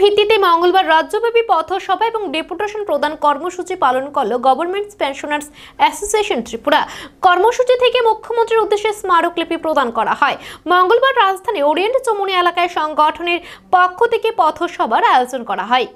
ভিত্তিতে মঙ্গলবার রাজ্যব্যাপী পথসভা এবং ডেপুটেশন প্রদান কর্মসূচি পালন করল গভর্নমেন্ট পেনশনার্স অ্যাসোসিয়েশন ত্রিপুরা। কর্মসূচি থেকে মুখ্যমন্ত্রীর উদ্দেশ্যে স্মারকলিপি প্রদান করা হয়। মঙ্গলবার রাজধানী ওরিয়েন্ট চমুনি এলাকায় সংগঠনের পক্ষ থেকে পথসভার আয়োজন করা হয়।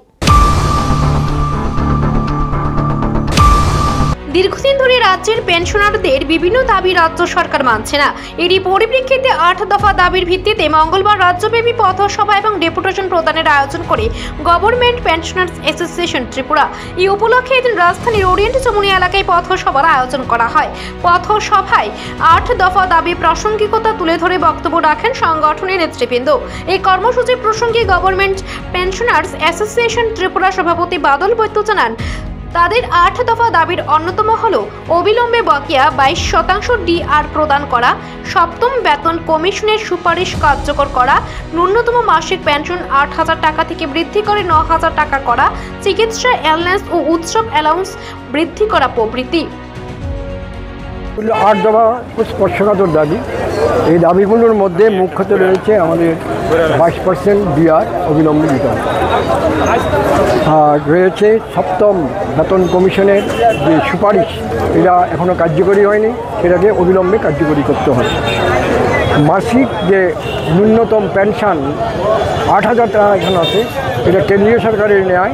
দীর্ঘদিন ধরে রাজ্যের পেনশনারদের বিভিন্ন দাবি রাজ্য সরকার মানছে না। এরই পরিপ্রেক্ষিতে 8 দফা দাবির ভিত্তিতে মঙ্গলবার রাজ্যব্যাপী পথসভা এবং ডেপুটেশন প্রদানের আয়োজন করে গভর্নমেন্ট পেনশনার্স অ্যাসোসিয়েশন ত্রিপুরা। এই উপলক্ষে এদিন রাজধানীর ওরিয়েন্ট চমুনি এলাকায় পথসভার আয়োজন করা হয়। পথসভায় 8 দফা দাবি প্রাসঙ্গিকতা তুলে ধরে বক্তব্য রাখেন সংগঠনের নেতৃবৃন্দ। এই কর্মসূচি প্রসঙ্গে গভর্নমেন্ট পেনশনার্স অ্যাসোসিয়েশন ত্রিপুরা সভাপতি বাদল বৈদ্য জানান, তাদের 8 দফা দাবির অন্যতম হল অবিলম্বে বকেয়া 22% ডিআর প্রদান করা, সপ্তম বেতন কমিশনের সুপারিশ কার্যকর করা, ন্যূনতম মাসিক পেনশন 8,000 টাকা থেকে বৃদ্ধি করে 9,000 টাকা করা, চিকিৎসা অ্যালাউন্স ও উৎসব অ্যালাউন্স বৃদ্ধি করা প্রভৃতি। 8 দফা স্পর্শকাতর দাবি। এই দাবিগুলোর মধ্যে মুখ্যত রয়েছে আমাদের 22% ডিআর অবিলম্বে দিতে হবে, আর রয়েছে সপ্তম বেতন কমিশনের যে সুপারিশ, এটা এখনও কার্যকরী হয়নি, সেটাকে অবিলম্বে কার্যকরী করতে হবে। মাসিক যে ন্যূনতম পেনশন 8,000 টাকা এখানে আছে, এটা কেন্দ্রীয় সরকারের নেয়,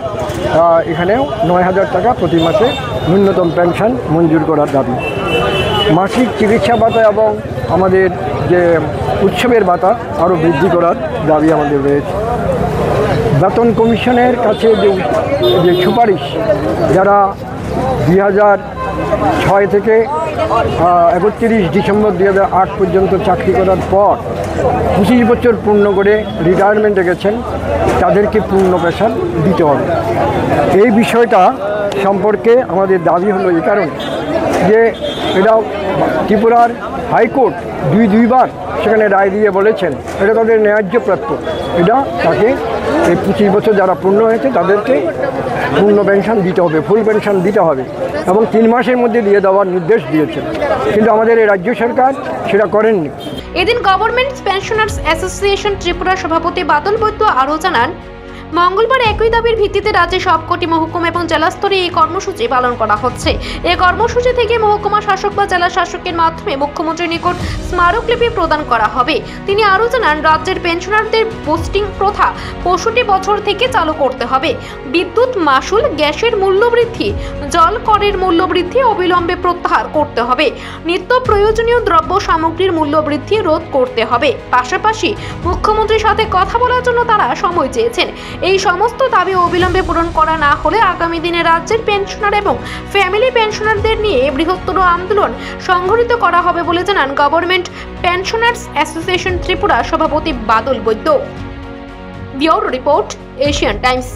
এখানেও 9,000 টাকা প্রতি মাসে ন্যূনতম পেনশন মঞ্জুর করার দাবি। মাসিক চিকিৎসা ভাতা এবং আমাদের যে উৎসবের ভাতা আরও বৃদ্ধি করার দাবি আমাদের রয়েছে। বেতন কমিশনের কাছে যে সুপারিশ, যারা 2006 থেকে 31 ডিসেম্বর 2008 পর্যন্ত চাকরি করার পর 25 বছর পূর্ণ করে রিটায়ারমেন্টে গেছেন, তাদেরকে পূর্ণ পেনশন দিতে হবে। এই বিষয়টা সম্পর্কে আমাদের দাবি হলো এই কারণে যে এটা ত্রিপুরার হাইকোর্ট দুইবার সেখানে রায় দিয়ে বলেছেন এটা তাদের ন্যায্য প্রাপ্য, এটা তাকে এই 25 বছর যারা পূর্ণ হয়েছে তাদেরকে পূর্ণ পেনশন দিতে হবে, ফুল পেনশন দিতে হবে এবং 3 মাসের মধ্যে দিয়ে দেওয়ার নির্দেশ দিয়েছেন, কিন্তু আমাদের এই রাজ্য সরকার সেটা করেননি। এদিন গভর্নমেন্ট পেনশনার্স অ্যাসোসিয়েশন ত্রিপুরা সভাপতি বাদল বৈদ্য আরও জানান, মঙ্গলবার একই দাবির ভিত্তিতে রাজ্যে সবকটি মহকুমা এবং জেলা স্তরে এই কর্মসূচি পালন করা হচ্ছে। এই কর্মসূচি থেকে মহকুমা শাসক বা জেলা শাসকের মাধ্যমে মুখ্যমন্ত্রীর নিকট স্মারকলিপি প্রদান করা হবে। তিনি আরও জানান, রাজ্যের পেনশনারদের পোস্টিং প্রথা 65 বছর থেকে চালু করতে হবে। বিদ্যুৎ মাশুল, গ্যাসের মূল্য বৃদ্ধি, জল করের মূল্য বৃদ্ধি অবিলম্বে প্রত্যাহার করতে হবে। নিত্য প্রয়োজনীয় দ্রব্য সামগ্রীর মূল্য বৃদ্ধি রোধ করতে হবে। পাশাপাশি মুখ্যমন্ত্রীর সাথে কথা বলার জন্য তারা সময় চেয়েছেন। এই সমস্ত দাবি অবিলম্বে পূরণ করা না হলে আগামী দিনে রাজ্যের পেনশনার এবং ফ্যামিলি পেনশনারদের নিয়ে বৃহত্তর আন্দোলন সংঘটিত করা হবে বলে জানান গভর্নমেন্ট পেনশনার্স অ্যাসোসিয়েশন ত্রিপুরা সভাপতি Badal Baidya. Bureau report, Asian Times.